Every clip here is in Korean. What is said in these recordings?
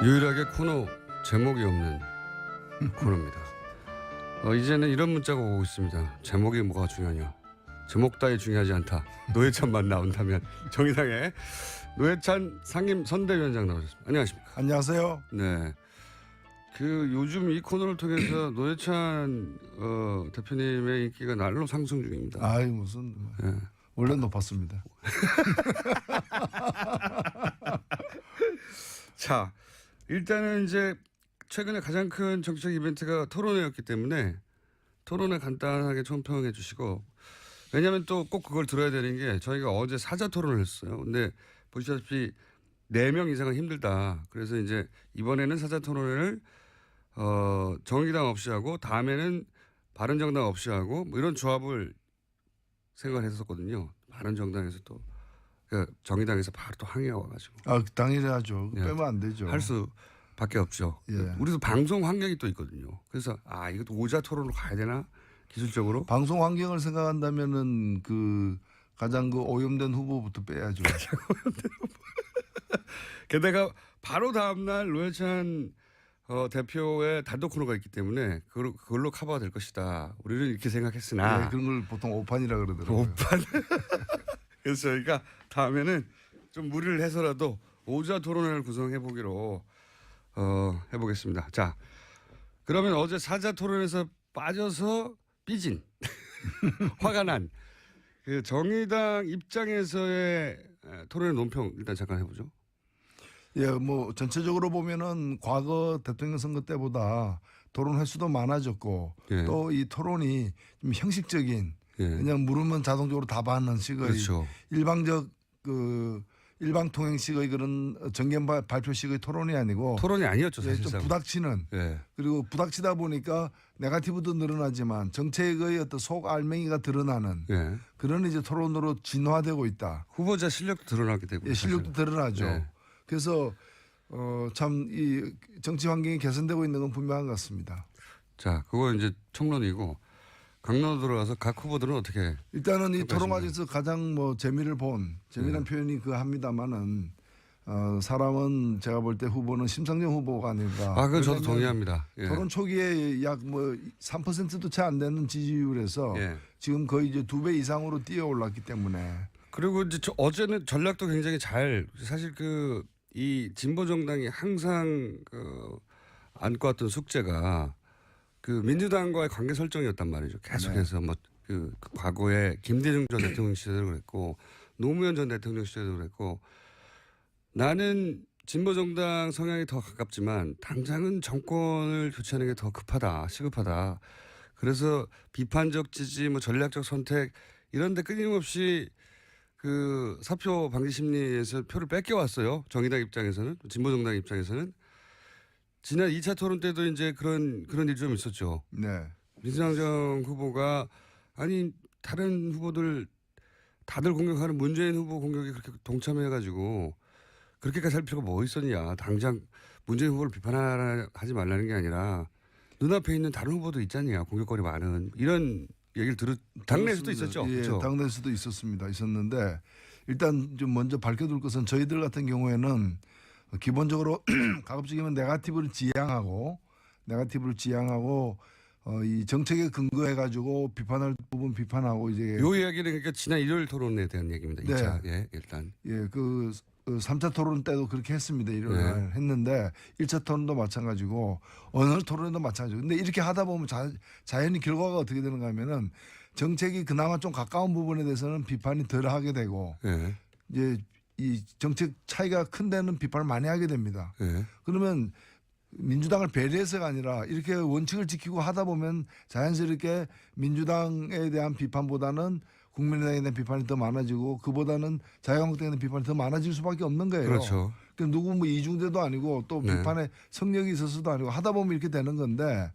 유일하게 코너 제목이 없는 코너입니다. 이제는 이런 문자가 오고 있습니다. 제목이 뭐가 중요하냐. 제목 따위 중요하지 않다. 노회찬만 나온다면. 정의당의 노회찬 상임 선대위원장 나오셨습니다. 안녕하십니까. 안녕하세요. 네. 요즘 이 코너를 통해서 노회찬 대표님의 인기가 날로 상승 중입니다. 아이 무슨 네. 원래 높았습니다. 자, 일단은 이제 최근에 가장 큰 정책 이벤트가 토론회였기 때문에 토론회 간단하게 총평해 주시고, 왜냐하면 또 꼭 그걸 들어야 되는 게 저희가 어제 사자 토론을 했어요. 근데 보시다시피 4명 이상은 힘들다. 그래서 이제 이번에는 사자 토론회를 정의당 없이 하고 다음에는 바른정당 없이 하고 뭐 이런 조합을 생각을 했었거든요. 바른정당에서 또 정의당에서 바로 또 항의가 와가지고. 아 당연히 하죠. 예. 빼면 안 되죠. 할 수밖에 없죠. 예. 우리도 방송 환경이 또 있거든요. 그래서 이것도 오자 토론으로 가야 되나 기술적으로. 방송 환경을 생각한다면은 그 가장 그 오염된 후보부터 빼야죠. 게다가 바로 다음날 노회찬 대표의 단독 코너가 있기 때문에 그걸로 커버가 될 것이다. 우리는 이렇게 생각했으나. 예, 그런 걸 보통 오판이라 그러더라고요. 오판. 그래서 저희가 다음에는 좀 무리를 해서라도 오자 토론회를 구성해 보기로 해보겠습니다. 자, 그러면 어제 사자 토론에서 빠져서 삐진 화가 난 그 정의당 입장에서의 토론의 논평 일단 잠깐 해보죠. 예, 뭐 전체적으로 보면은 과거 대통령 선거 때보다 토론 횟수도 많아졌고 예. 또 이 토론이 좀 형식적인 예. 그냥 물으면 자동적으로 답하는 식의 그렇죠. 일방적 일방 통행식의 그런 정견 발표식의 토론이 아니고 토론이 아니었죠 예, 사실상. 좀 부닥치는 예. 그리고 부닥치다 보니까 네거티브도 늘어나지만 정책의 어떤 속 알맹이가 드러나는 예. 그런 이제 토론으로 진화되고 있다. 후보자 실력도 드러나게 되고. 예, 실력도 사실은. 드러나죠. 네. 그래서 참 이 정치 환경이 개선되고 있는 건 분명한 것 같습니다. 자, 그거 이제 총론이고 강론으로 들어가서 각 후보들은 어떻게. 일단은 이 그렇습니다. 토론 과정에서 가장 뭐 재미난 표현이 그 합니다만은 사람은 제가 볼 때 후보는 심상정 후보가 아닐까. 그건 저도 왜냐하면 동의합니다. 예. 토론 초기에 약 뭐 3%도 채 안 되는 지지율에서 예. 지금 거의 이제 2배 이상으로 뛰어 올랐기 때문에. 그리고 이제 어제는 전략도 굉장히 사실 이 진보 정당이 항상 안고 왔던 숙제가 민주당과의 관계 설정이었단 말이죠. 계속해서 네. 과거에 김대중 전 대통령 시절도 그랬고 노무현 전 대통령 시절도 그랬고 나는 진보 정당 성향이 더 가깝지만 당장은 정권을 교체하는 게 더 시급하다. 그래서 비판적 지지, 전략적 선택 이런 데 끊임없이 사표 방지 심리에서 표를 뺏겨왔어요. 정의당 입장에서는, 진보 정당 입장에서는. 지난 2차 토론 때도 이제 그런 일이 좀 있었죠. 네. 민주당 후보가 다른 후보들 다들 공격하는 문재인 후보 공격에 그렇게 동참해가지고 그렇게까지 할 필요가 뭐 있었냐. 당장 문재인 후보를 비판하지 말라는 게 아니라 눈앞에 있는 다른 후보도 있잖냐. 공격거리 많은. 이런 얘기를 당내에서도 있었죠. 예, 그렇죠? 당내에서도 있었는데 일단 좀 먼저 밝혀둘 것은 저희들 같은 경우에는 기본적으로 가급적이면 네거티브를 지향하고 이 정책에 근거해 가지고 비판할 부분 비판하고 이제 요 이야기는 그러니까 지난 일요일 토론에 대한 얘기입니다. 네. 2차. 예, 일단. 예, 3차 토론 때도 그렇게 했습니다. 일요일 날 했는데 1차 토론도 마찬가지고 어느 토론에도 마찬가지고. 근데 이렇게 하다 보면 자연히 결과가 어떻게 되는가 하면은 정책이 그나마 좀 가까운 부분에 대해서는 비판이 덜 하게 되고 예. 이제 이 정책 차이가 큰 데는 비판을 많이 하게 됩니다. 예. 그러면 민주당을 배려해서가 아니라 이렇게 원칙을 지키고 하다 보면 자연스럽게 민주당에 대한 비판보다는 국민의당에 대한 비판이 더 많아지고 그보다는 자유한국당에 대한 비판이 더 많아질 수밖에 없는 거예요. 그렇죠. 그러니까 누구 뭐 이중대도 아니고 또 네. 비판에 성역이 있어서도 아니고 하다 보면 이렇게 되는 건데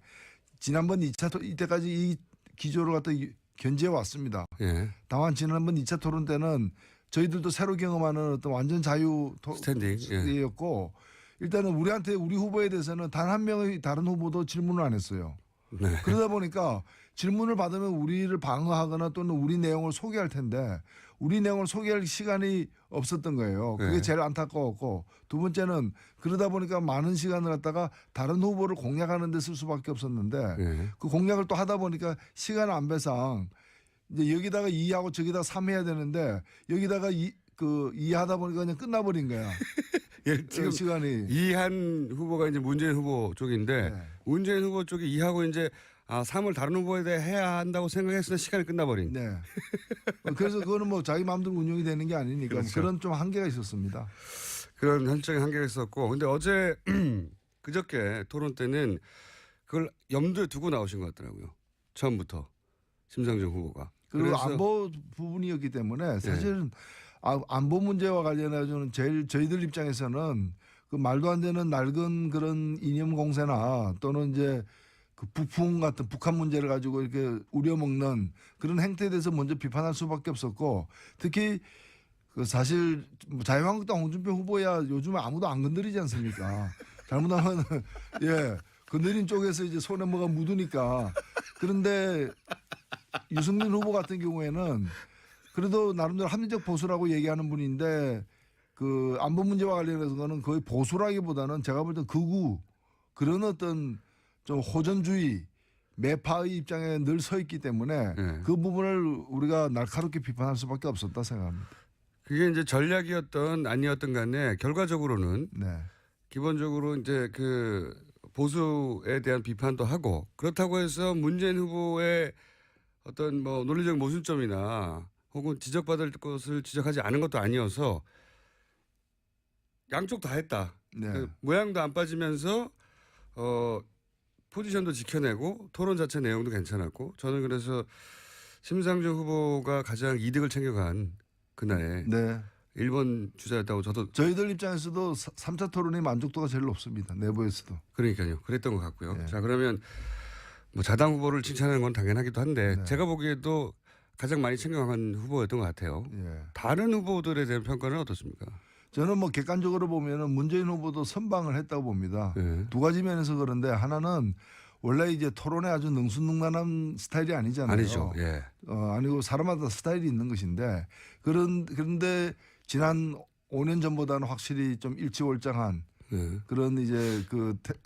지난번 2차 이때까지 이 기조를 갖다 견지해 왔습니다. 예. 다만 지난번 2차 토론 때는 저희들도 새로 경험하는 어떤 완전 자유 스탠딩이었고 일단은 우리 후보에 대해서는 단 한 명의 다른 후보도 질문을 안 했어요. 네. 그러다 보니까 질문을 받으면 우리를 방어하거나 또는 우리 내용을 소개할 텐데 우리 내용을 소개할 시간이 없었던 거예요. 그게 네. 제일 안타까웠고 두 번째는 그러다 보니까 많은 시간을 갖다가 다른 후보를 공략하는 데 쓸 수밖에 없었는데 네. 그 공략을 또 하다 보니까 시간 안배상 이제 여기다가 2하고 저기다가 3 해야 되는데 여기다가 2 하다 보니까 그냥 끝나버린 거야. 예, 지금 시간이. 이한 후보가 이제 문재인 후보 쪽인데 네. 문재인 후보 쪽이 이하고 이제 3을 다른 후보에 대해 해야 한다고 생각했으나 시간이 끝나버린. 네. 그래서 그거는 뭐 자기 마음대로 운영이 되는 게 아니니까 그렇죠. 그런 좀 한계가 있었습니다. 그런 현적인 한계가 있었고, 근데 어제 그저께 토론 때는 그걸 염두에 두고 나오신 것 같더라고요. 처음부터 심상정 후보가. 그리고 그래서 안보 부분이었기 때문에 사실은 안보 문제와 관련해서는 제일 저희들 입장에서는 그 말도 안 되는 낡은 그런 이념 공세나 또는 이제 그 북풍 같은 북한 문제를 가지고 이렇게 우려먹는 그런 행태에 대해서 먼저 비판할 수밖에 없었고 특히 그 사실 자유한국당 홍준표 후보야 요즘에 아무도 안 건드리지 않습니까? 잘못하면 건드린 쪽에서 이제 손에 뭐가 묻으니까 그런데 유승민 후보 같은 경우에는 그래도 나름대로 합리적 보수라고 얘기하는 분인데 그 안보 문제와 관련해서는 거의 보수라기보다는 제가 볼 땐 극우 그런 어떤 좀 호전주의 매파의 입장에 늘 서 있기 때문에 그 부분을 우리가 날카롭게 비판할 수밖에 없었다 생각합니다. 그게 이제 전략이었던 아니었던 간에 결과적으로는 네. 기본적으로 이제 그 보수에 대한 비판도 하고 그렇다고 해서 문재인 후보의 어떤 뭐 논리적 모순점이나 혹은 지적받을 것을 지적하지 않은 것도 아니어서 양쪽 다 했다. 네. 그 모양도 안 빠지면서 포지션도 지켜내고 토론 자체 내용도 괜찮았고 저는 그래서 심상정 후보가 가장 이득을 챙겨간 그날에 네. 1번 주자였다고 저도 저희들 입장에서도 3차 토론의 만족도가 제일 높습니다. 내부에서도. 그러니까요. 그랬던 것 같고요. 네. 자 그러면 뭐 자당 후보를 칭찬하는 건 당연하기도 한데 네. 제가 보기에도 가장 많이 챙겨간 후보였던 것 같아요. 예. 다른 후보들에 대한 평가는 어떻습니까? 저는 뭐 객관적으로 보면은 문재인 후보도 선방을 했다고 봅니다. 네. 두 가지 면에서 그런데 하나는 원래 이제 토론에 아주 능수능란한 스타일이 아니잖아요. 아니죠. 예. 아니고 사람마다 스타일이 있는 것인데 그런데 지난 5년 전보다는 확실히 좀 일치월장한 네. 그런 이제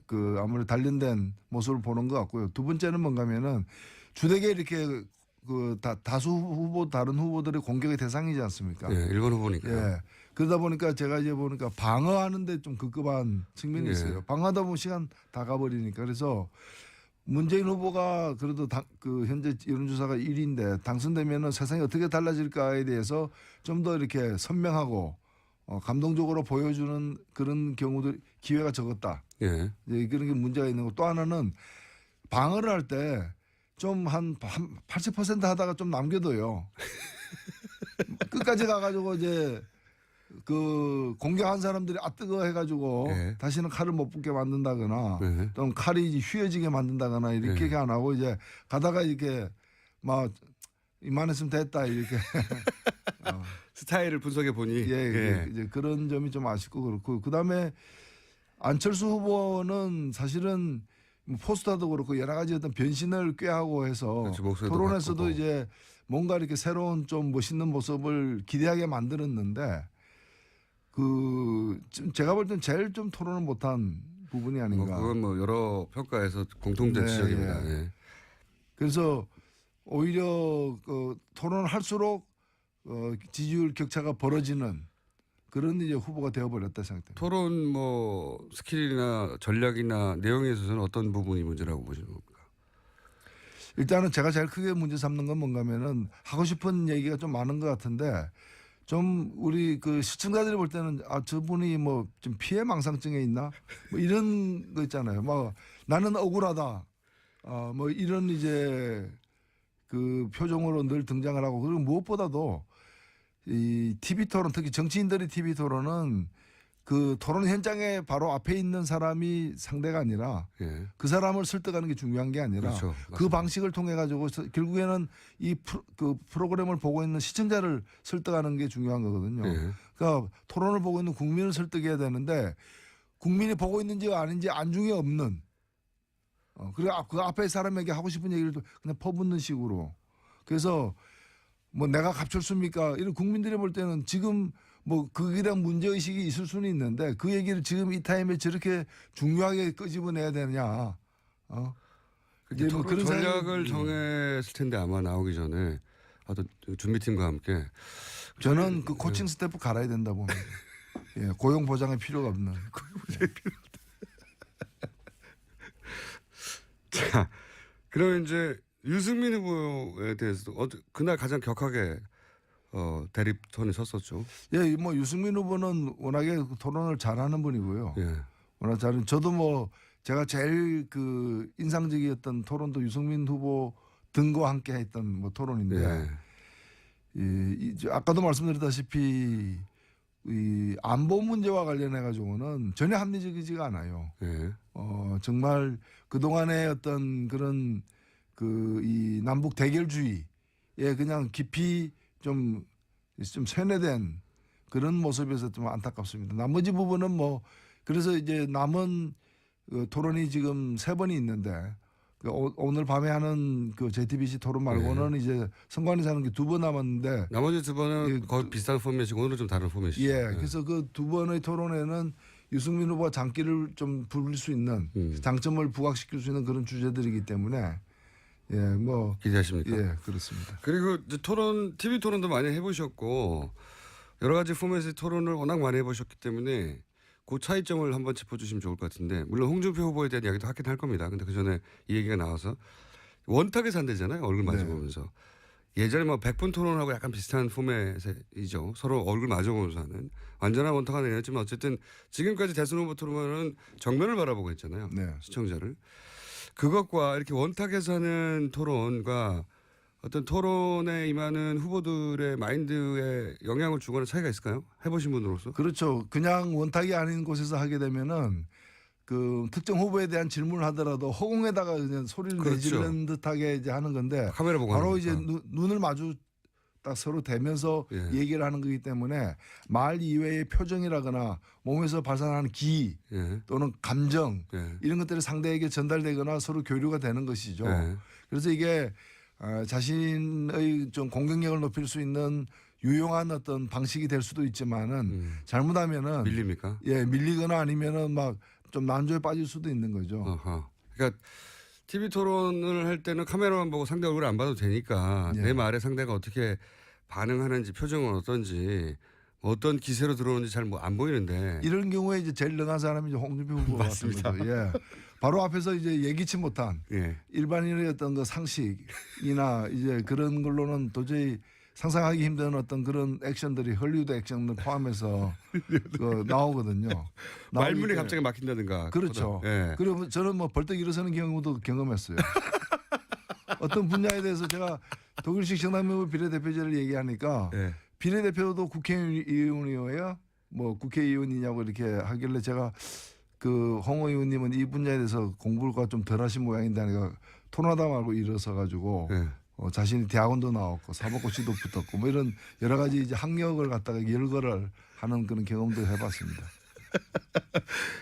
그 아무래도 단련된 모습을 보는 것 같고요. 두 번째는 뭔가면은 주되게 이렇게 그 다수 후보 다른 후보들의 공격의 대상이지 않습니까? 예. 1번 후보니까요. 예. 그러다 보니까 제가 이제 보니까 방어하는데 좀 급급한 측면이 예. 있어요. 방어하다 보면 시간 다 가버리니까 그래서 문재인 후보가 그래도 그 현재 여론조사가 1위인데 당선되면은 세상이 어떻게 달라질까에 대해서 좀 더 이렇게 선명하고 감동적으로 보여주는 그런 경우도 기회가 적었다. 예. 이제 그런 게 문제가 있는 거. 또 하나는 방어를 할 때 좀 한 80% 하다가 좀 남겨둬요. 끝까지 가가지고 이제 그 공격한 사람들이 뜨거 해가지고 예. 다시는 칼을 못 붙게 만든다거나 예. 또는 칼이 이제 휘어지게 만든다거나 이렇게 예. 안 하고 이제 가다가 이렇게 막 이만했으면 됐다 이렇게 스타일을 분석해 보니 예, 이제 그런 점이 좀 아쉽고 그렇고 그다음에 안철수 후보는 사실은 뭐 포스터도 그렇고 여러 가지 어떤 변신을 꾀하고 해서 그렇죠. 목소리도 토론에서도 바꾸고. 이제 뭔가 이렇게 새로운 좀 멋있는 모습을 기대하게 만들었는데 제가 볼 땐 제일 좀 토론을 못한 부분이 뭐 아닌가. 그건 뭐 여러 평가에서 공통된 네, 지적입니다. 예. 예. 그래서 오히려 그 토론을 할수록 지지율 격차가 벌어지는 그런 이제 후보가 되어버렸다 생각됩니다. 토론 뭐 스킬이나 전략이나 내용에 있어서는 어떤 부분이 문제라고 보시는 겁니까? 일단은 제가 제일 크게 문제 삼는 건 뭔가면은 하고 싶은 얘기가 좀 많은 것 같은데 좀 우리 그 시청자들이 볼 때는 저분이 뭐 좀 피해망상증에 있나 뭐 이런 거 있잖아요. 뭐 나는 억울하다. 뭐 이런 이제 그 표정으로 늘 등장을 하고 그리고 무엇보다도 이 TV 토론 특히 정치인들의 TV 토론은 그 토론 현장에 바로 앞에 있는 사람이 상대가 아니라 예. 그 사람을 설득하는 게 중요한 게 아니라 그렇죠. 그 방식을 통해 가지고 결국에는 그 프로그램을 보고 있는 시청자를 설득하는 게 중요한 거거든요. 예. 그러니까 토론을 보고 있는 국민을 설득해야 되는데 국민이 보고 있는지 아닌지 안중에 없는 그리고 그 앞에 사람에게 하고 싶은 얘기를 그냥 퍼붓는 식으로. 그래서 뭐 내가 갑철수입니까? 이런 국민들이 볼 때는 지금 뭐 그에 대한 문제의식이 있을 수는 있는데 그 얘기를 지금 이 타임에 저렇게 중요하게 끄집어내야 되느냐. 이제 뭐 그런 전략을 생각이- 정했을 텐데 아마 나오기 전에 어떤 준비팀과 함께 저는 그 코칭 스태프 갈아야 된다 봅니다. 예, 고용 보장에 필요가 없는. 자, 그러면 이제 유승민 후보에 대해서도 그날 가장 격하게 대립선에 섰었죠. 예, 뭐 유승민 후보는 워낙에 토론을 잘하는 분이고요. 예. 워낙 잘은 저도 뭐 제가 제일 그 인상적이었던 토론도 유승민 후보 등과 함께 했던 뭐 토론인데 예. 아까도 말씀드렸다시피 이 안보 문제와 관련해 가지고는 전혀 합리적이지가 않아요. 예. 정말 그 동안의 어떤 그런 그 이 남북 대결주의에 그냥 깊이 좀 세뇌된 그런 모습에서 좀 안타깝습니다. 나머지 부분은 뭐 그래서 이제 남은 그 토론이 지금 3번이 있는데 오늘 밤에 하는 그 JTBC 토론 말고는 이제 선관위에서 하는 게 2번 남았는데 나머지 2번은 예, 거의 비슷한 포맷이고 오늘은 좀 다른 포맷이죠. 예, 그래서 그 2번의 토론에는 유승민 후보가 장기를 좀 부릴 수 있는 장점을 부각시킬 수 있는 그런 주제들이기 때문에 예, 뭐 기대하십니까? 예, 그렇습니다. 그리고 이제 TV 토론도 많이 해보셨고 여러 가지 포맷의 토론을 워낙 많이 해보셨기 때문에 그 차이점을 한번 짚어주시면 좋을 것 같은데 물론 홍준표 후보에 대한 이야기도 하긴 할 겁니다. 근데 그 전에 이 얘기가 나와서 원탁에 산대잖아요. 얼굴 마주보면서. 예전에 뭐 100분 토론하고 약간 비슷한 포맷이죠. 서로 얼굴 마주보면서 하는. 완전한 원탁은 아니었지만 어쨌든 지금까지 대선 후보 토론은 정면을 바라보고 했잖아요. 네. 시청자를. 그것과 이렇게 원탁에서 하는 토론과 어떤 토론에 임하는 후보들의 마인드에 영향을 주거나 차이가 있을까요? 해보신 분으로서. 그렇죠. 그냥 원탁이 아닌 곳에서 하게 되면은 그 특정 후보에 대한 질문을 하더라도 허공에다가 그냥 소리를 그렇죠. 내지르는 듯하게 이제 하는 건데 카메라 보고 바로 하는 이제 거니까. 눈을 마주 딱 서로 대면서 예. 얘기를 하는 거기 때문에 말 이외의 표정이라거나 몸에서 발산하는 기 예. 또는 감정 예. 이런 것들이 상대에게 전달되거나 서로 교류가 되는 것이죠. 예. 그래서 이게 자신의 좀 공격력을 높일 수 있는 유용한 어떤 방식이 될 수도 있지만은 잘못하면은 밀립니까? 예, 밀리거나 아니면은 막 좀 난조에 빠질 수도 있는 거죠. 어허. 그러니까 TV 토론을 할 때는 카메라만 보고 상대 얼굴을 안 봐도 되니까 예. 내 말에 상대가 어떻게 반응하는지 표정은 어떤지 어떤 기세로 들어오는지 잘 안 보이는데 이런 경우에 이제 제일 능한 사람이 이제 홍준표 후보 같은 거죠. 예. 바로 앞에서 이제 예기치 못한 예. 일반인의 어떤 그 상식이나 이제 그런 걸로는 도저히 상상하기 힘든 어떤 그런 액션들이 헐리우드 액션을 포함해서 그 나오거든요. 말문이 나오기 갑자기 막힌다든가. 그렇죠. 예. 그리고 저는 뭐 벌떡 일어서는 경우도 경험했어요. 어떤 분야에 대해서 제가 독일식 정당명부 비례대표제를 얘기하니까 예. 비례대표도 국회의원이어야 뭐 국회의원이냐고 이렇게 하길래 제가 그 홍 의원님은 이 분야에 대해서 공부가 좀 덜 하신 모양인데 하니까 토론하다 말고 일어서 가지고 예. 자신이 대학원도 나왔고 사법고시도 붙었고 뭐 이런 여러 가지 이제 학력을 갖다가 열거를 하는 그런 경험도 해봤습니다.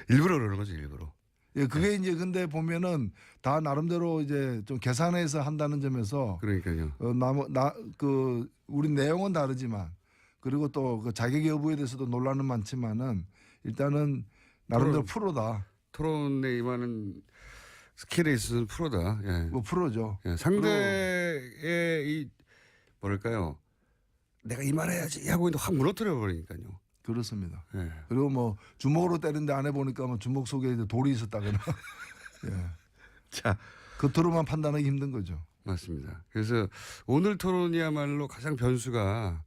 일부러 그러는 거죠, 일부러. 예, 그게 이제 근데 보면은 다 나름대로 이제 좀 계산해서 한다는 점에서 그러니까요. 그 우리 내용은 다르지만 그리고 또 그 자격 여부에 대해서도 논란은 많지만은 일단은 나름대로 프로다. 토론에 임하는 스킬에 있어서는 프로다. 예. 뭐 프로죠. 예. 상대의 이 뭐랄까요. 내가 이 말해야지 하고 있는데 확 무너뜨려 버리니까요. 그렇습니다. 예. 그리고 뭐 주먹으로 때리는데 안 해보니까 뭐 주먹 속에 이제 돌이 있었다거나. 예. 자, 겉으로만 판단하기 힘든 거죠. 맞습니다. 그래서 오늘 토론이야말로 가장 변수가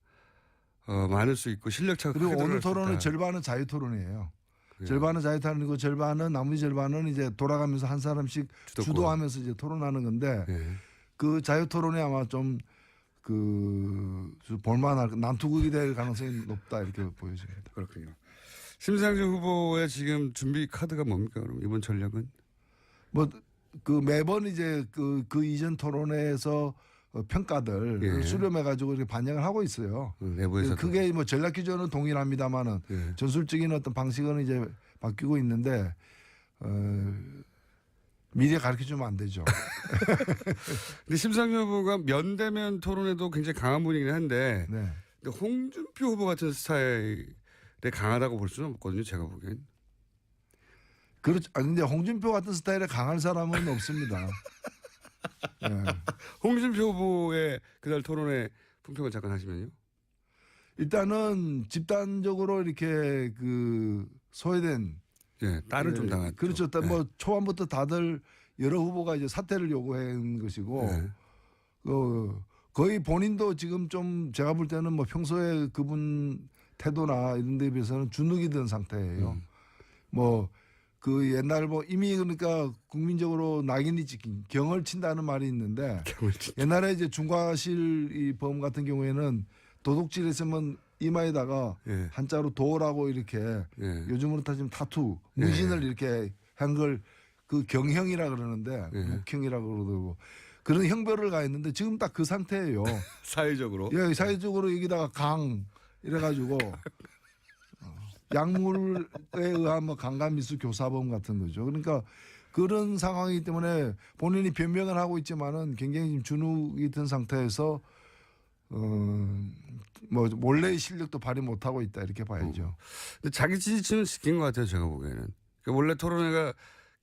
많을 수 있고 실력차가 그리고 크게 오늘 드러날 수 토론은 있다. 절반은 자유 토론이에요. 그래요. 절반은 자유 토론이고 절반은 나머지 절반은 이제 돌아가면서 한 사람씩 주도권. 주도하면서 이제 토론하는 건데 예. 그 자유 토론이 아마 좀 볼만할 난투극이 될 가능성이 높다 이렇게 보여집니다. 그렇군요. 심상정 후보의 지금 준비 카드가 뭡니까? 그럼 이번 전략은? 뭐 그 매번 이제 그 이전 토론회에서 평가들 예. 수렴해 가지고 이렇게 반영을 하고 있어요. 내부에서 그게 뭐 전략 기조는 동일합니다만은 예. 전술적인 어떤 방식은 이제 바뀌고 있는데 미리 가르쳐주면 안 되죠. 근데 심상정 후보가 면대면 토론에도 굉장히 강한 분이긴 한데 네. 근데 홍준표 후보 같은 스타일에 강하다고 볼 수는 없거든요. 제가 보기엔. 그렇죠. 아, 근데 홍준표 같은 스타일에 강한 사람은 없습니다. 네. 홍준표 후보의 그날 토론의 품평을 잠깐 하시면요. 일단은 집단적으로 이렇게 그 소외된 예, 딸을 좀 당했죠. 그렇죠. 예. 뭐 초반부터 다들 여러 후보가 이제 사퇴를 요구한 것이고 예. 거의 본인도 지금 좀 제가 볼 때는 뭐 평소에 그분 태도나 이런 데에 비해서는 주눅이 든 상태예요. 뭐 그 옛날 뭐 이미 그러니까 국민적으로 낙인이 찍힌 경을 친다는 말이 있는데 옛날에 이제 중과실 이 범 같은 경우에는 도둑질했으면 이마에다가 예. 한자로 도라고 이렇게 예. 요즘으로 따지면 타투 문신을 이렇게 한 걸 그 경형이라 그러는데 예. 묵형이라 그러고 그런 형벌을 가했는데 지금 딱 그 상태예요. 사회적으로. 예, 사회적으로 여기다가 강 이래가지고 약물에 의한 뭐 강간미수 교사범 같은 거죠. 그러니까 그런 상황이기 때문에 본인이 변명을 하고 있지만은 굉장히 지금 주눅이 든 상태에서 뭐 원래의 실력도 발휘 못 하고 있다 이렇게 봐야죠. 근데 자기 지지층은 지킨 것 같아요. 제가 보기에는. 그러니까 원래 토론회가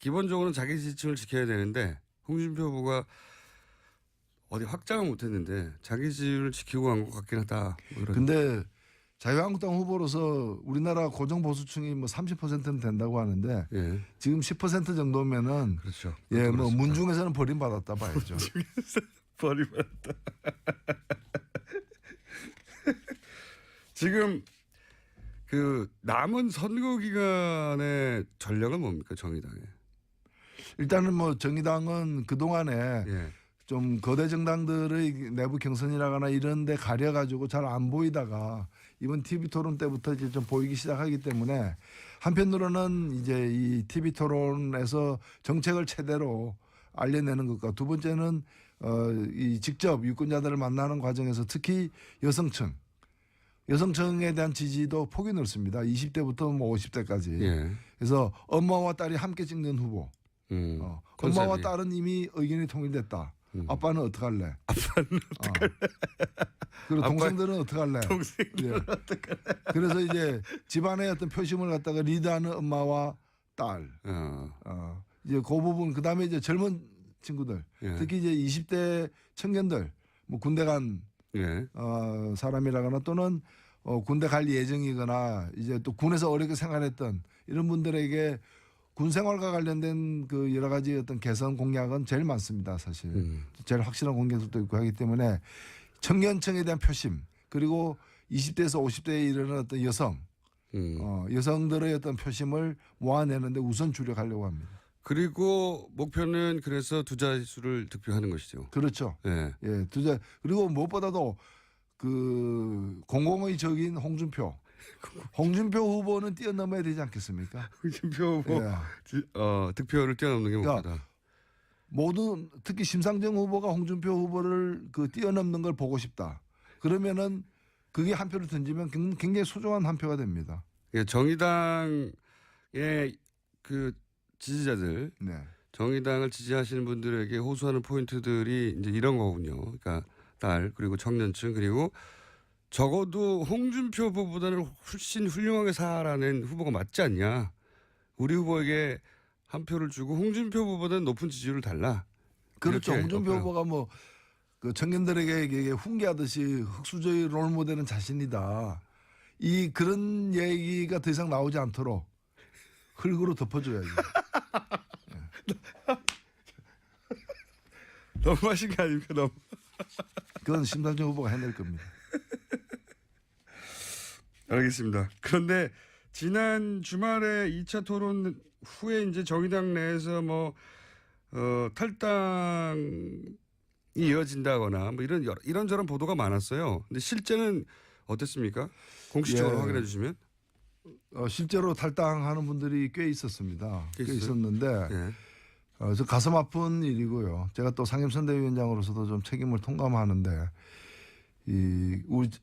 기본적으로는 자기 지지층을 지켜야 되는데 홍준표 후보가 어디 확장을 못했는데 자기 지지를 지키고 간 것 같긴 하다. 뭐 이런. 근데 자유한국당 후보로서 우리나라 고정 보수층이 뭐 30%는 된다고 하는데 예. 지금 10% 정도면은 그렇죠. 예, 뭐 그렇습니다. 문중에서는 버림받았다 봐야죠. 버림받았다. 지금 그 남은 선거 기간의 전략은 뭡니까 정의당의? 일단은 뭐 정의당은 그동안에 예. 좀 거대 정당들의 내부 경선이라거나 이런 데 가려가지고 잘 안 보이다가 이번 TV 토론 때부터 이제 좀 보이기 시작하기 때문에 한편으로는 이제 이 TV 토론에서 정책을 최대로 알려내는 것과 두 번째는 이 직접 유권자들을 만나는 과정에서 특히 여성층에 대한 지지도 폭이 넓습니다. 20대부터 뭐 50대까지. 예. 그래서 엄마와 딸이 함께 찍는 후보. 컨셉이. 엄마와 딸은 이미 의견이 통일됐다. 아빠는 어떡할래? 아빠는 어떡할래? 그리고 동생들은 어떡할래? 동생들은 어떡할래? 그래서 이제 집안의 어떤 표심을 갖다가 리드하는 엄마와 딸. 이제 그 부분 그다음에 이제 젊은 친구들. 예. 특히 이제 20대 청년들 뭐 군대 간 예. 사람이라거나 또는 군대 갈 예정이거나 이제 또 군에서 어렵게 생활했던 이런 분들에게 군 생활과 관련된 그 여러 가지 어떤 개선 공약은 제일 많습니다, 사실. 제일 확실한 공약들도 있고 하기 때문에 청년층에 대한 표심 그리고 20대에서 50대에 이르는 어떤 여성들의 어떤 표심을 모아내는데 우선 주력하려고 합니다. 그리고 목표는 그래서 두 자릿수를 득표하는 것이죠. 그렇죠. 예. 예, 그리고 무엇보다도 그 공공의 적인 홍준표 후보는 뛰어넘어야 되지 않겠습니까? 홍준표 후보 예. 득표를 뛰어넘는 게 목표다. 모든 특히 심상정 후보가 홍준표 후보를 그 뛰어넘는 걸 보고 싶다. 그러면은 그게 한 표를 던지면 굉장히 소중한 한 표가 됩니다. 예, 정의당의 그 지지자들, 네. 정의당을 지지하시는 분들에게 호소하는 포인트들이 이제 이런 거군요. 그러니까 딸 그리고 청년층 그리고 적어도 홍준표 후보보다는 훨씬 훌륭하게 살아낸 후보가 맞지 않냐. 우리 후보에게 한 표를 주고 홍준표 후보보다는 높은 지지율을 달라. 그렇죠. 이렇게 홍준표 어필하고. 후보가 뭐 그 청년들에게 훈계하듯이 흑수저의 롤모델은 자신이다. 이 그런 얘기가 더 이상 나오지 않도록 흙으로 덮어줘야지. 너무 하신 거 아닙니까? 너무. 그건 심상정 후보가 해낼 겁니다. 알겠습니다. 그런데 지난 주말에 2차 토론 후에 이제 정의당 내에서 뭐 탈당이 이어진다거나 뭐 이런저런 보도가 많았어요. 근데 실제는 어땠습니까? 공식적으로 예. 확인해 주시면. 실제로 탈당하는 분들이 꽤 있었습니다. 꽤 있었는데 예. 저 가슴 아픈 일이고요. 제가 또 상임선대위원장으로서도 좀 책임을 통감하는데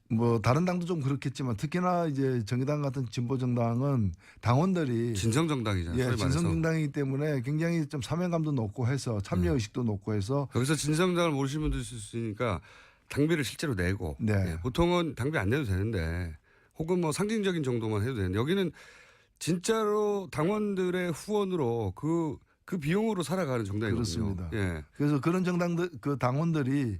뭐 다른 당도 좀 그렇겠지만 특히나 이제 정의당 같은 진보 정당은 당원들이 진성정당이잖아요. 소위 말해서. 진성정당이기 때문에 굉장히 좀 사명감도 높고 해서 참여 의식도 높고 해서 여기서 진성정당을 모르시는 분도 있을 수 있으니까 당비를 실제로 내고 네. 예, 보통은 당비 안 내도 되는데 혹은 뭐 상징적인 정도만 해도 되는데 여기는 진짜로 당원들의 후원으로 그 비용으로 살아가는 정당이거든요. 그렇습니다. 예. 그래서 그런 정당들 그 당원들이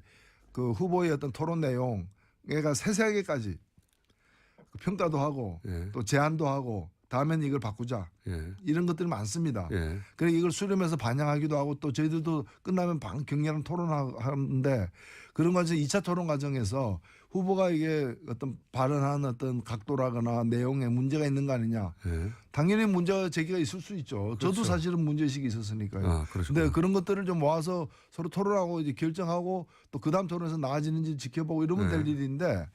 그 후보의 어떤 토론 내용 얘가 세세하게까지 평가도 하고 예. 또 제안도 하고 다음에는 이걸 바꾸자 예. 이런 것들이 많습니다. 예. 그래 이걸 수렴해서 반영하기도 하고 또 저희들도 끝나면 격렬한 토론하는데 그런 과정 2차 토론 과정에서 후보가 이게 어떤 발언한 어떤 각도라거나 내용에 문제가 있는 거 아니냐. 예. 당연히 문제 제기가 있을 수 있죠. 그렇죠. 저도 사실은 문제의식이 있었으니까요. 아, 그러시구나. 근데 그런 것들을 좀 모아서 서로 토론하고 이제 결정하고 또 그 다음 토론에서 나아지는지 지켜보고 이러면 될 일인데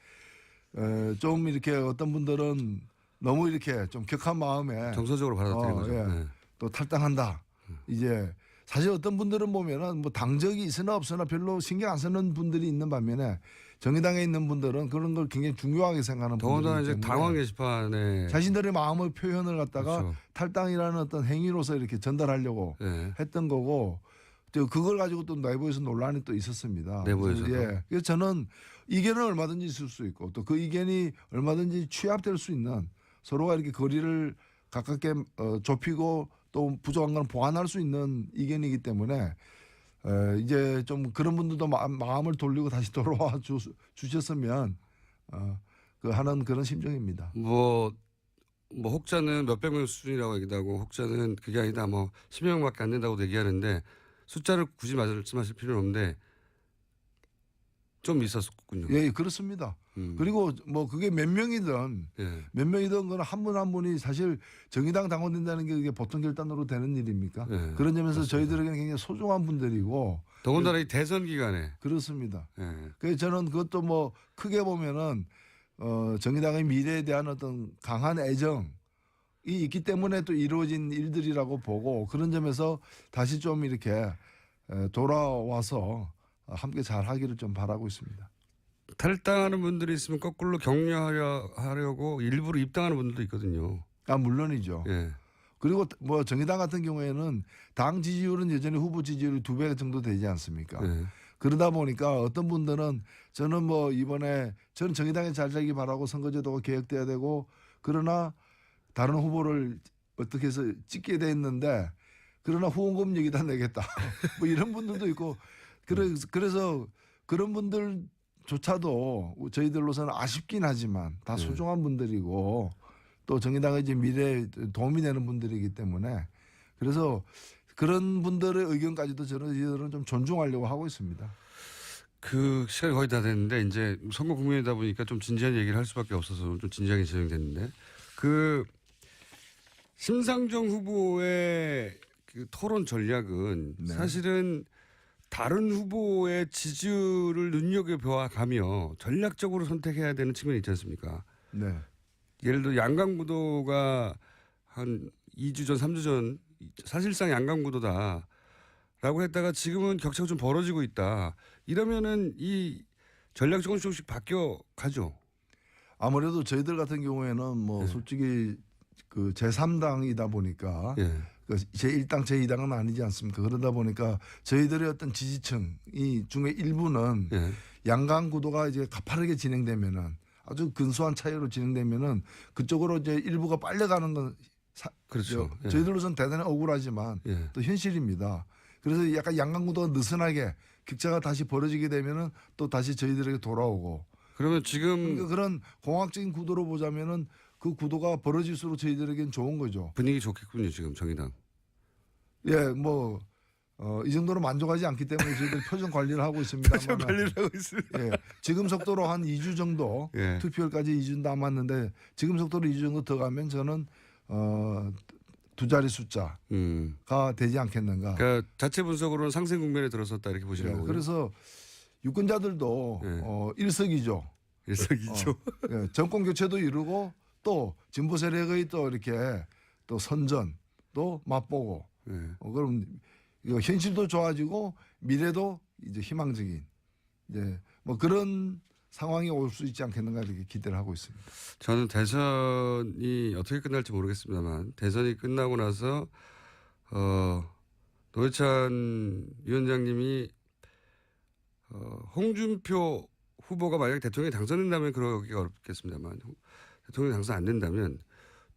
좀 이렇게 어떤 분들은 너무 이렇게 좀 격한 마음에 정서적으로 받아들이는 거죠. 예. 예. 또 탈당한다. 이제 사실 어떤 분들은 보면은 뭐 당적이 있으나 없으나 별로 신경 안 쓰는 분들이 있는 반면에 정의당에 있는 분들은 그런 걸 굉장히 중요하게 생각하는 더군다나 분들이기 이제 때문에 당원 게시판에 자신들의 마음의 표현을 갖다가 그렇죠. 탈당이라는 어떤 행위로서 이렇게 전달하려고 예. 했던 거고 또 그걸 가지고 또 내부에서 논란이 또 있었습니다. 내부에서도? 그래서, 예. 그래서 저는 이견은 얼마든지 있을 수 있고 또 그 이견이 얼마든지 취합될 수 있는 서로가 이렇게 거리를 가깝게 좁히고 또 부족한 건 보완할 수 있는 이견이기 때문에 이제 좀 그런 분들도 마음을 돌리고 다시 돌아와 주셨으면 그 하는 그런 심정입니다. 뭐 혹자는 몇백 명 수준이라고 얘기도 하고 혹자는 그게 아니다 뭐 10명밖에 안 된다고 얘기하는데 숫자를 굳이 말씀하실 필요는 없는데 좀 있었군요. 예, 그렇습니다. 그리고 뭐 그게 몇 명이든 예. 몇 명이든 그건 한 분 한 분이 사실 정의당 당원 된다는 게 그게 보통 결단으로 되는 일입니까? 네, 그런 점에서 맞습니다. 저희들에게는 굉장히 소중한 분들이고 더군다나 이 대선 기간에 그렇습니다. 예. 그래서 저는 그것도 뭐 크게 보면은 정의당의 미래에 대한 어떤 강한 애정이 있기 때문에 또 이루어진 일들이라고 보고 그런 점에서 다시 좀 이렇게 돌아와서 함께 잘 하기를 좀 바라고 있습니다. 탈당하는 분들이 있으면 거꾸로 격려하려고 일부러 입당하는 분들도 있거든요. 아, 물론이죠. 예. 그리고 뭐 정의당 같은 경우에는 당 지지율은 여전히 후보 지지율이 2배 정도 되지 않습니까? 예. 그러다 보니까 어떤 분들은 저는 뭐 이번에 저는 정의당에 잘 되기 바라고 선거제도가 개혁돼야 되고 그러나 다른 후보를 어떻게 해서 찍게 돼 있는데 그러나 후원금 여기다 내겠다. 뭐 이런 분들도 있고 그래서 그런 분들조차도 저희들로서는 아쉽긴 하지만 다 소중한 분들이고 또 정의당의 이제 미래에 도움이 되는 분들이기 때문에 그래서 그런 분들의 의견까지도 저희들은 좀 존중하려고 하고 있습니다. 그 시간이 거의 다 됐는데 이제 선거 국면이다 보니까 좀 진지한 얘기를 할 수밖에 없어서 좀 진지하게 진행됐는데 그 심상정 후보의 그 토론 전략은 네. 사실은 다른 후보의 지지율을 눈여겨보아가며 전략적으로 선택해야 되는 측면이 있지 않습니까? 네. 예를 들어 양강구도가 한 2주 전, 3주 전 사실상 양강구도다라고 했다가 지금은 격차가 좀 벌어지고 있다. 이러면은 이 전략적으로 조금씩 바뀌어 가죠. 아무래도 저희들 같은 경우에는 뭐 솔직히 그 제3당이다 보니까 예. 그 제1당, 제2당은 아니지 않습니까? 그러다 보니까 저희들의 어떤 지지층이 중에 일부는 예. 양강 구도가 이제 가파르게 진행되면은 아주 근소한 차이로 진행되면은 그쪽으로 이제 일부가 빨려가는 건 그렇죠. 예. 저희들로서는 대단히 억울하지만 예. 또 현실입니다. 그래서 약간 양강 구도가 느슨하게 격차가 다시 벌어지게 되면은 또 다시 저희들에게 돌아오고 그러면 지금 그러니까 그런 공학적인 구도로 보자면은 그 구도가 벌어질수록 저희들에겐 좋은 거죠. 분위기 좋겠군요. 지금 정의당. 예, 뭐 이 정도로 만족하지 않기 때문에 저희들 표정 관리를 하고 있습니다. 표정 관리를 하고 있습니다. 예, 지금 속도로 한 2주 정도 예. 투표일까지 2주 남았는데 지금 속도로 2주 정도 더 가면 저는 두 자리 숫자가 되지 않겠는가. 그러니까 자체 분석으로는 상승 국면에 들어섰다 이렇게 보시는 예, 거군요. 그래서 유권자들도 예. 일석이조. 일석이조. 예, 정권 교체도 이루고 또 진보 세력의 또 이렇게 또 선전도 맛보고 예. 그럼 이거 현실도 좋아지고 미래도 이제 희망적인 이제 뭐 그런 상황이 올 수 있지 않겠는가 이렇게 기대를 하고 있습니다. 저는 대선이 어떻게 끝날지 모르겠습니다만 대선이 끝나고 나서 노회찬 위원장님이 홍준표 후보가 만약에 대통령이 당선된다면 그러기가 어렵겠습니다만 대통령이 당선 안 된다면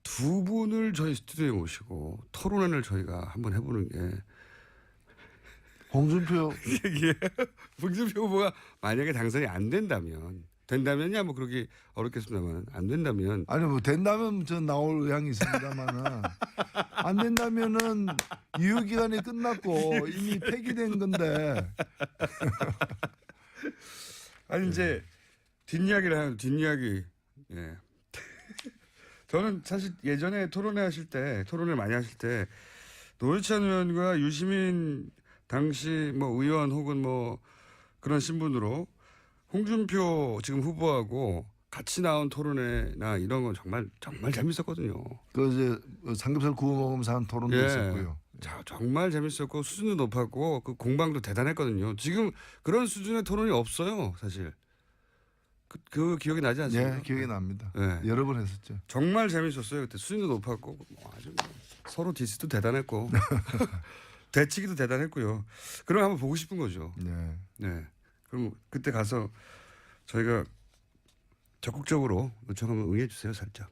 두 분을 저희 스튜디오에 모시고 토론회를 저희가 한번 해보는 게 홍준표 홍준표 후보가 만약에 당선이 안 된다면이야 뭐 그러기 어렵겠습니다만 안 된다면 아니 뭐 된다면 전 나올 의향이 있습니다만은 안 된다면은 유효기간이 끝났고 이미 폐기된 건데 아니 이제 뒷이야기를 하는 뒷이야기. 예. 저는 사실 예전에 토론을 많이 하실 때 노회찬 의원과 유시민 당시 뭐 의원 혹은 뭐 그런 신분으로 홍준표 지금 후보하고 같이 나온 토론회나 이런 건 정말 재밌었거든요. 그 이제 삼겹살 구워 먹으면서 한 토론도 예. 있었고요. 자, 정말 재밌었고 수준도 높았고 그 공방도 대단했거든요. 지금 그런 수준의 토론이 없어요, 사실. 그 기억이 나지 않습니까? 예, 기억이 납니다. 네. 여러 번 했었죠. 정말 재밌었어요. 그때 수준도 높았고 뭐 아주 서로 디스도 대단했고 대치기도 대단했고요. 그럼 한번 보고 싶은 거죠. 네. 네. 그럼 그때 가서 저희가 적극적으로 요청하면 응해 주세요, 살짝.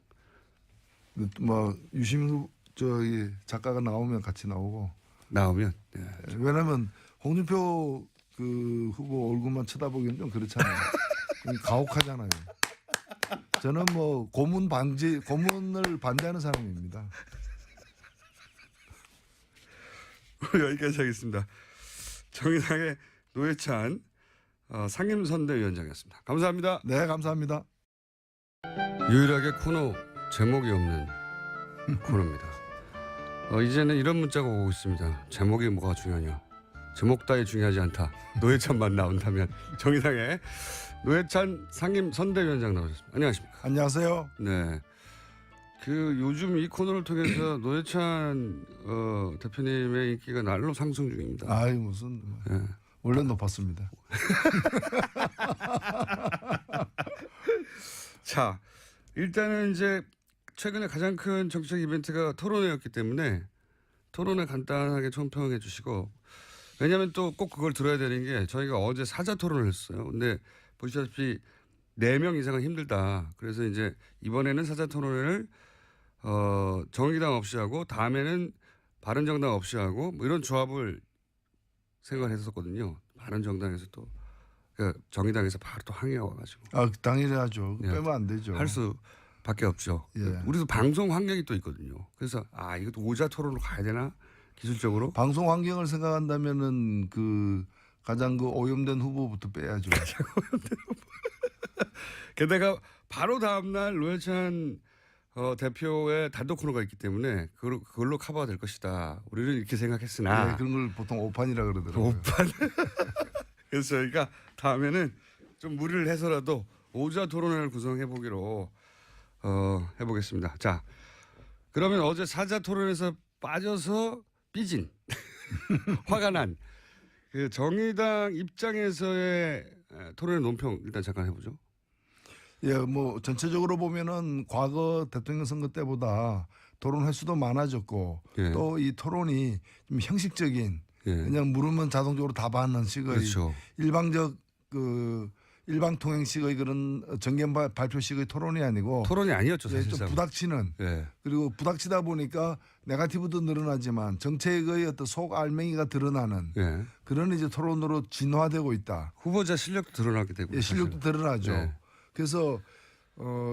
뭐 유시민 저기 작가가 나오면 같이 나오고 나오면. 네. 왜냐하면 홍준표 그 후보 얼굴만 쳐다보기는 좀 그렇잖아요. 좀 가혹하잖아요. 저는 뭐 고문을 반대하는 사람입니다. 여기까지 하겠습니다. 정의당의 노회찬 상임선대위원장이었습니다. 감사합니다. 네, 감사합니다. 유일하게 코너 제목이 없는 코너입니다. 이제는 이런 문자가 오고 있습니다. 제목이 뭐가 중요하냐. 제목 따위 중요하지 않다. 노회찬만 나온다면. 정의당의 노회찬 상임선대위원장 나오셨습니다. 안녕하십니까. 안녕하세요. 네. 그 요즘 이 코너를 통해서 노회찬 대표님의 인기가 날로 상승 중입니다. 아이 무슨 네. 원래 높았습니다. 자, 일단은 이제 최근에 가장 큰 정치적 이벤트가 토론회였기 때문에 토론회 간단하게 총평해 주시고 왜냐하면 또 꼭 그걸 들어야 되는 게 저희가 어제 사자 토론을 했어요. 근데 보시다시피 4명 이상은 힘들다. 그래서 이제 이번에는 사자 토론회를 정의당 없이 하고 다음에는 바른정당 없이 하고 뭐 이런 조합을 생각했었거든요. 바른정당에서 또 그러니까 정의당에서 바로 또 항의가 와가지고. 아 당연히 하죠. 네. 빼면 안 되죠. 할 수밖에 없죠. 예. 우리도 방송 환경이 또 있거든요. 그래서 이것도 오자 토론으로 가야 되나 기술적으로. 방송 환경을 생각한다면은 그 가장 그 오염된 후보부터 빼야죠. 게다가 바로 다음날 노회찬 대표의 단독 코너가 있기 때문에 그걸로 커버가 될 것이다. 우리는 이렇게 생각했으나. 네, 그런 걸 보통 오판이라 그러더라고요. 오판. 그래서 저희가 다음에는 좀 무리를 해서라도 오자 토론회를 구성해 보기로 해보겠습니다. 자, 그러면 어제 사자 토론에서 빠져서 삐진 화가 난 그 정의당 입장에서의 토론의 논평 일단 잠깐 해보죠. 예, 뭐 전체적으로 보면은 과거 대통령 선거 때보다 토론 횟수도 많아졌고 예. 또 이 토론이 좀 형식적인 예. 그냥 물으면 자동적으로 답하는 식의 그렇죠. 일방적 그 일방 통행식의 그런 정견 발표식의 토론이 아니고 토론이 아니었죠 예, 사실상. 좀 부닥치는 예. 그리고 부닥치다 보니까 네거티브도 늘어나지만 정책의 어떤 속 알맹이가 드러나는 예. 그런 이제 토론으로 진화되고 있다. 후보자 실력도 드러나게 되고. 예, 실력도 드러나죠. 예. 그래서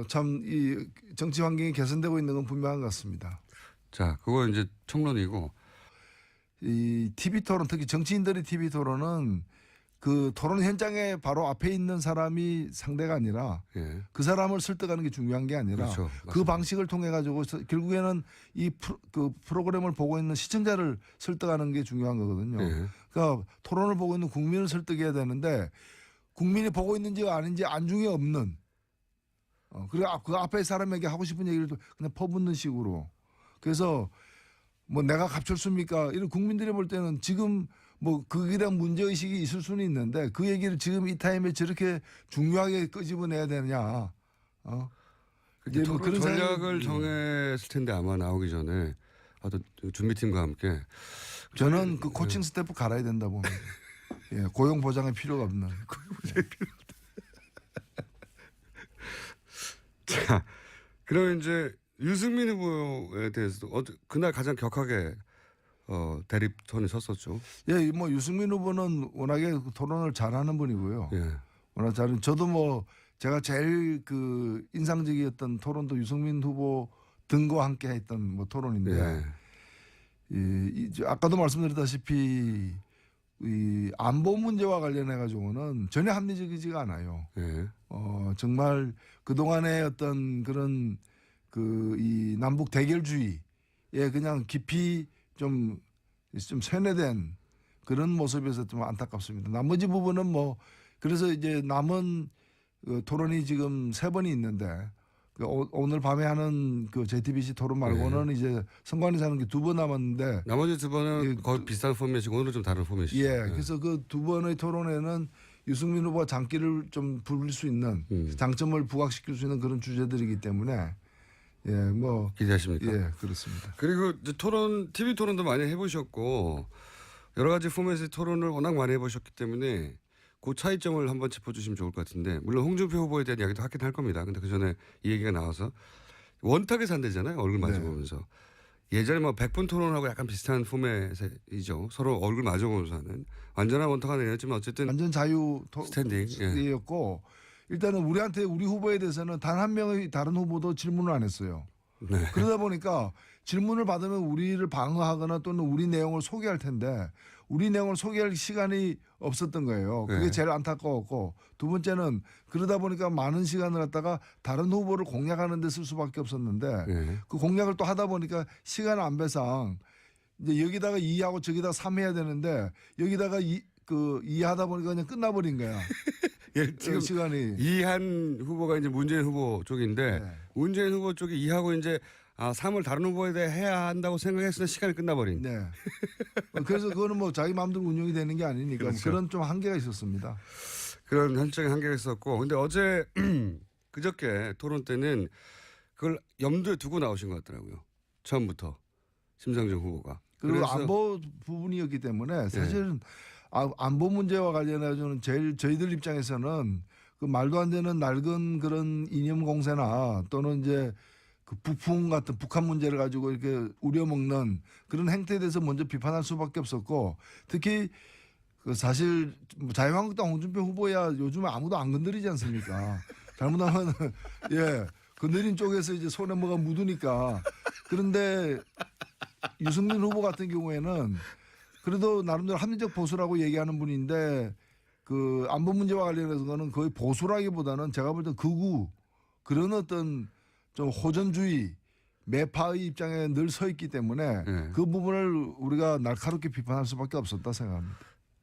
참 이 정치 환경이 개선되고 있는 건 분명한 것 같습니다. 자, 그거 이제 총론이고. 이 TV 토론 특히 정치인들의 TV 토론은 그 토론 현장에 바로 앞에 있는 사람이 상대가 아니라 예. 그 사람을 설득하는 게 중요한 게 아니라 그렇죠. 그 맞습니다. 방식을 통해 가지고 결국에는 이 그 프로그램을 보고 있는 시청자를 설득하는 게 중요한 거거든요. 예. 그러니까 토론을 보고 있는 국민을 설득해야 되는데 국민이 보고 있는지 아닌지 안중에 없는 그리고 그 앞에 사람에게 하고 싶은 얘기를 그냥 퍼붓는 식으로 그래서 뭐 내가 갑철수입니까? 이런 국민들이 볼 때는 지금 뭐 그에 대한 문제의식이 있을 수는 있는데 그 얘기를 지금 이 타임에 저렇게 중요하게 끄집어내야 되느냐. 이제 뭐 토론 전략을 생각이- 정했을 텐데 아마 나오기 전에 어떤 준비팀과 함께 저는 그 코칭 스태프 갈아야 된다 봅니다. 예, 고용 보장의 필요가 없는. 자, 그럼 이제 유승민 후보에 대해서도 그날 가장 격하게 대립선에 섰었죠. 예, 뭐 유승민 후보는 워낙에 토론을 잘하는 분이고요. 예. 워낙 잘은 저도 뭐 제가 제일 그 인상적이었던 토론도 유승민 후보 등과 함께 했던 뭐 토론인데 예. 아까도 말씀드렸다시피 이 안보 문제와 관련해 가지고는 전혀 합리적이지가 않아요. 예. 정말 그 동안의 어떤 그런 그 이 남북 대결주의에 그냥 깊이 좀 세뇌된 그런 모습에서 좀 안타깝습니다. 나머지 부분은 뭐 그래서 이제 남은 토론이 지금 3번이 있는데 오늘 밤에 하는 그 JTBC 토론 말고는 이제 선관위에서 하는 게 2번 남았는데 나머지 2번은 예, 거의 비슷한 포맷이고 오늘은 좀 다른 포맷이죠. 예, 그래서 그 2번의 토론에는 유승민 후보가 장기를 좀 부릴 수 있는 장점을 부각시킬 수 있는 그런 주제들이기 때문에 예, 뭐 기대하십니까? 예, 그렇습니다. 그리고 이제 TV 토론도 많이 해보셨고 여러 가지 포맷의 토론을 워낙 많이 해보셨기 때문에 그 차이점을 한번 짚어주시면 좋을 것 같은데 물론 홍준표 후보에 대한 이야기도 하긴 할 겁니다. 근데 그 전에 이 얘기가 나와서 원탁에 산대잖아요. 얼굴 마주보면서. 예전에 뭐 100분 토론하고 약간 비슷한 포맷이죠. 서로 얼굴 마주보면서 하는. 완전한 원탁은 아니었지만 어쨌든 완전 자유 스탠딩이었고 일단은 우리 후보에 대해서는 단 한 명의 다른 후보도 질문을 안 했어요. 네. 그러다 보니까 질문을 받으면 우리를 방어하거나 또는 우리 내용을 소개할 텐데 우리 내용을 소개할 시간이 없었던 거예요. 그게 네. 제일 안타까웠고 두 번째는 그러다 보니까 많은 시간을 갖다가 다른 후보를 공략하는 데 쓸 수밖에 없었는데 네. 그 공략을 또 하다 보니까 시간 안배상 이제 여기다가 2하고 저기다가 3 해야 되는데 여기다가 2 하다 보니까 그냥 끝나버린 거야. 예, 지금 시간이. 이한 후보가 이제 문재인 후보 쪽인데 네. 문재인 후보 쪽이 이하고 이제 3을 다른 후보에 대해 해야 한다고 생각했으나 시간이 끝나버린. 네. 그래서 그거는 뭐 자기 마음대로 운영이 되는 게 아니니까 그렇죠. 그런 좀 한계가 있었습니다. 그런 현장의 한계가 있었고 근데 어제 그저께 토론 때는 그걸 염두에 두고 나오신 것 같더라고요. 처음부터 심상정 후보가. 그리고 그래서 안보 부분이었기 때문에 사실은 안보 문제와 관련해서는 제일 저희들 입장에서는 그 말도 안 되는 낡은 그런 이념 공세나 또는 이제 그 북풍 같은 북한 문제를 가지고 이렇게 우려먹는 그런 행태에 대해서 먼저 비판할 수밖에 없었고 특히 그 사실 자유한국당 홍준표 후보야 요즘에 아무도 안 건드리지 않습니까? 잘못하면 예 건드린 쪽에서 이제 손에 뭐가 묻으니까 그런데 유승민 후보 같은 경우에는 그래도 나름대로 합리적 보수라고 얘기하는 분인데 그 안보 문제와 관련해서는 거의 보수라기보다는 제가 볼 때 극우 그런 어떤 좀 호전주의 매파의 입장에 늘 서 있기 때문에 그 부분을 우리가 날카롭게 비판할 수밖에 없었다 생각합니다.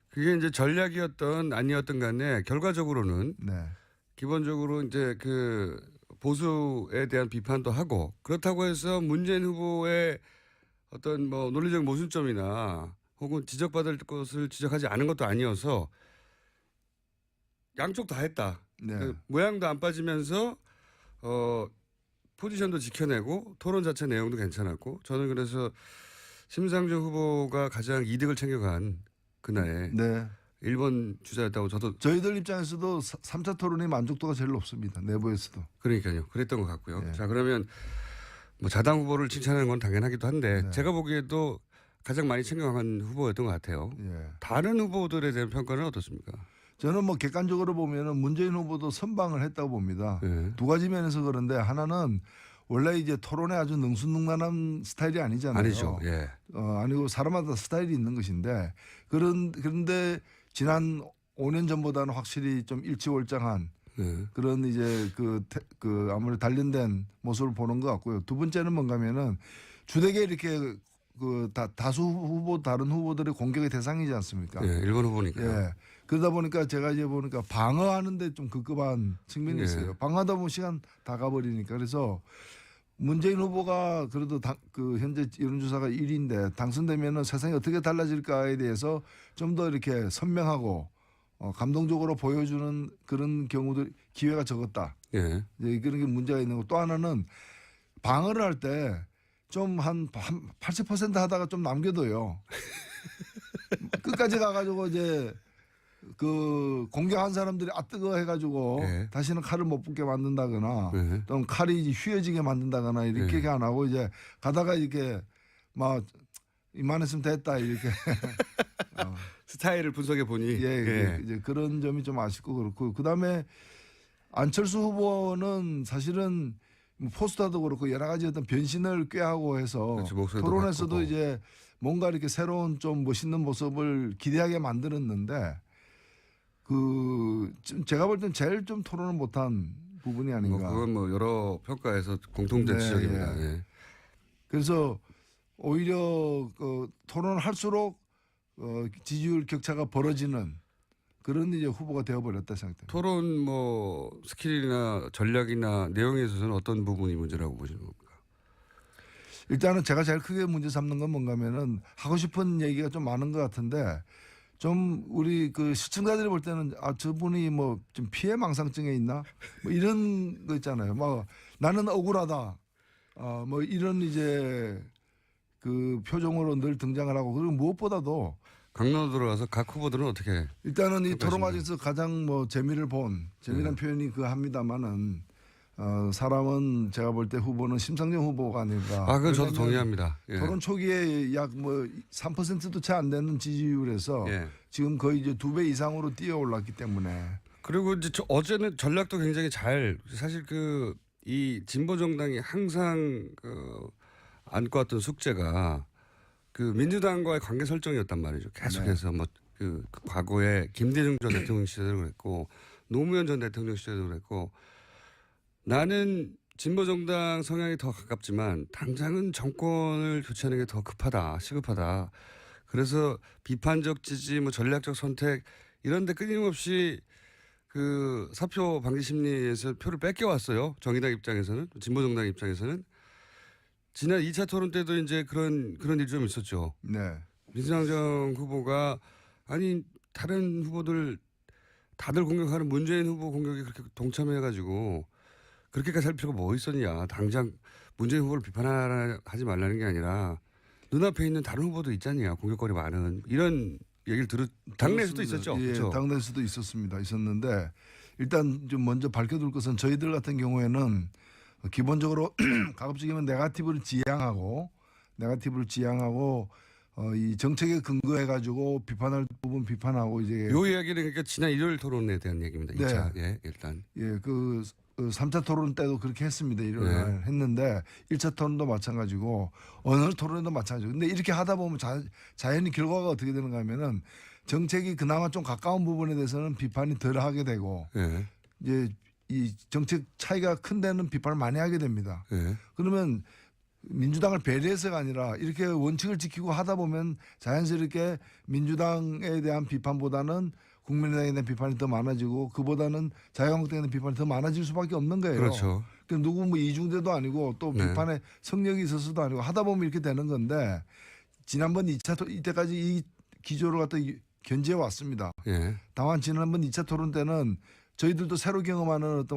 그게 이제 전략이었던 아니었던 간에 결과적으로는 네. 기본적으로 이제 그 보수에 대한 비판도 하고 그렇다고 해서 문재인 후보의 어떤 뭐 논리적 모순점이나 혹은 지적받을 것을 지적하지 않은 것도 아니어서 양쪽 다 했다. 네. 그 모양도 안 빠지면서 포지션도 지켜내고 토론 자체 내용도 괜찮았고 저는 그래서 심상정 후보가 가장 이득을 챙겨간 그날에 네. 1번 주자였다고 저도 저희들 입장에서도 3차 토론의 만족도가 제일 높습니다. 내부에서도. 그러니까요. 그랬던 것 같고요. 네. 자 그러면 뭐 자당 후보를 칭찬하는 건 당연하기도 한데 네. 제가 보기에도 가장 많이 챙겨간 후보였던 것 같아요. 예. 다른 후보들에 대한 평가는 어떻습니까? 저는 뭐 객관적으로 보면은 문재인 후보도 선방을 했다고 봅니다. 네. 두 가지 면에서 그런데 하나는 원래 이제 토론에 아주 능수능란한 스타일이 아니잖아요. 아니죠. 예. 아니고 사람마다 스타일이 있는 것인데 그런데 지난 5년 전보다는 확실히 좀 일치월장한 그런 이제 그 아무래도 단련된 모습을 보는 것 같고요. 두 번째는 뭔가면은 주되게 이렇게 그 다수 후보 다른 후보들의 공격의 대상이지 않습니까? 예. 일본 후보니까. 예. 그러다 보니까 제가 이제 보니까 방어하는데 좀 급급한 측면이 예. 있어요. 방어하다 보면 시간 다 가버리니까 그래서 문재인 후보가 그래도 그 현재 여론조사가 1위인데 당선되면은 세상이 어떻게 달라질까에 대해서 좀 더 이렇게 선명하고 감동적으로 보여주는 그런 경우들 기회가 적었다. 예. 이제 그런 게 문제가 있는 거. 또 하나는 방어를 할 때 좀 한 80% 하다가 좀 남겨둬요. 끝까지 가가지고 이제 그 공격한 사람들이 뜨거 해가지고 예. 다시는 칼을 못 붙게 만든다거나 예. 또는 칼이 이제 휘어지게 만든다거나 이렇게 예. 안 하고 이제 가다가 이렇게 막 이만했으면 됐다 이렇게 스타일을 분석해 보니 예, 이제 그런 점이 좀 아쉽고 그렇고 그다음에 안철수 후보는 사실은 뭐 포스터도 그렇고 여러 가지 어떤 변신을 꾀하고 해서 그렇죠, 목소리도 토론에서도 바꾸고. 이제 뭔가 이렇게 새로운 좀 멋있는 모습을 기대하게 만들었는데 제가 볼 땐 제일 좀 토론을 못한 부분이 뭐 아닌가. 그건 뭐 여러 평가에서 공통된 네, 지적입니다. 예. 예. 그래서 오히려 그 토론을 할수록 지지율 격차가 벌어지는 그런 이제 후보가 되어버렸다 생각됩니다. 토론 뭐 스킬이나 전략이나 내용에 있어서는 어떤 부분이 문제라고 보시는 겁니까? 일단은 제가 제일 크게 문제 삼는 건 뭔가면은 하고 싶은 얘기가 좀 많은 것 같은데 좀 우리 그 시청자들이 볼 때는 저분이 뭐 좀 피해망상증에 있나 뭐 이런 거 있잖아요. 막 나는 억울하다. 뭐 이런 이제 그 표정으로 늘 등장을 하고 그리고 무엇보다도 강론으로 들어가서 각 후보들은 어떻게 일단은 이 토론 평가하십니까? 과정에서 가장 뭐 재미를 본 재미난 표현이 그 합니다만은 사람은 제가 볼 때 후보는 심상정 후보가 아닐까. 그건 저도 왜냐면 동의합니다. 예. 토론 초기에 약 뭐 3%도 채 안 되는 지지율에서 예. 지금 거의 이제 2배 이상으로 뛰어 올랐기 때문에 그리고 이제 어제는 전략도 굉장히 사실 이 진보 정당이 항상 안고 왔던 숙제가 그 민주당과의 관계 설정이었단 말이죠. 계속해서 뭐 그 과거에 김대중 전 대통령 시대도 그랬고 노무현 전 대통령 시대도 그랬고 나는 진보 정당 성향이 더 가깝지만 당장은 정권을 교체하는 게 더 급하다, 시급하다. 그래서 비판적 지지, 뭐 전략적 선택 이런데 끊임없이 그 사표 방지 심리에서 표를 뺏겨왔어요. 정의당 입장에서는, 진보 정당 입장에서는. 지난 2차 토론 때도 이제 그런 일이 좀 있었죠. 네. 민주당 후보가 아니 다른 후보들 다들 공격하는 문재인 후보 공격에 그렇게 동참해가지고 그렇게까지 할 필요가 뭐 있었냐. 당장 문재인 후보를 비판하지 말라는 게 아니라 눈앞에 있는 다른 후보도 있잖냐. 공격거리 많은 이런 얘기를 당내에서도 있었죠. 예, 그렇죠? 당내에서도 있었는데 일단 좀 먼저 밝혀둘 것은 저희들 같은 경우에는 기본적으로 가급적이면 네거티브를 지향하고 이 정책에 근거해 가지고 비판할 부분 비판하고 이제 요 이야기는 그러니까 지난 일요일 토론에 대한 얘기입니다. 2차. 예, 일단. 예, 그 3차 토론 때도 그렇게 했습니다. 일요일 날 했는데 1차 토론도 마찬가지고 어느 토론에도 마찬가지고. 근데 이렇게 하다 보면 자연히 결과가 어떻게 되는가 하면은 정책이 그나마 좀 가까운 부분에 대해서는 비판이 덜 하게 되고 예. 이제 이 정책 차이가 큰 데는 비판을 많이 하게 됩니다. 예. 그러면 민주당을 배려해서가 아니라 이렇게 원칙을 지키고 하다 보면 자연스럽게 민주당에 대한 비판보다는 국민의당에 대한 비판이 더 많아지고 그보다는 자유한국당에 대한 비판이 더 많아질 수밖에 없는 거예요. 그렇죠. 그러니까 누구 뭐 이중대도 아니고 또 네. 비판에 성역이 있어서도 아니고 하다 보면 이렇게 되는 건데 지난번 2차 이때까지 이 기조를 갖다 견지해 왔습니다. 예. 다만 지난번 2차 토론 때는 저희들도 새로 경험하는 어떤